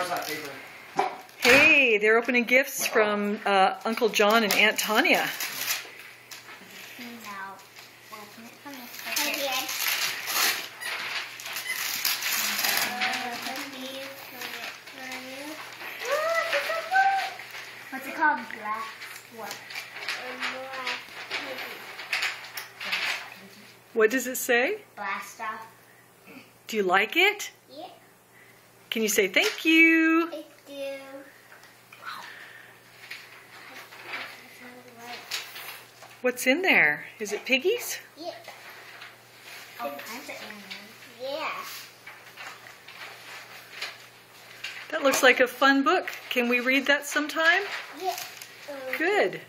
Where's that paper? Hey, they're opening gifts from Uncle John and Aunt Tanya. Now, open it from this side. What's it called? Black what? What does it say? Blast off. Do you like it? Yeah. Can you say thank you? Thank you. What's in there? Is it piggies? Yeah. All kinds of animals. Yeah. That looks like a fun book. Can we read that sometime? Yeah. Good.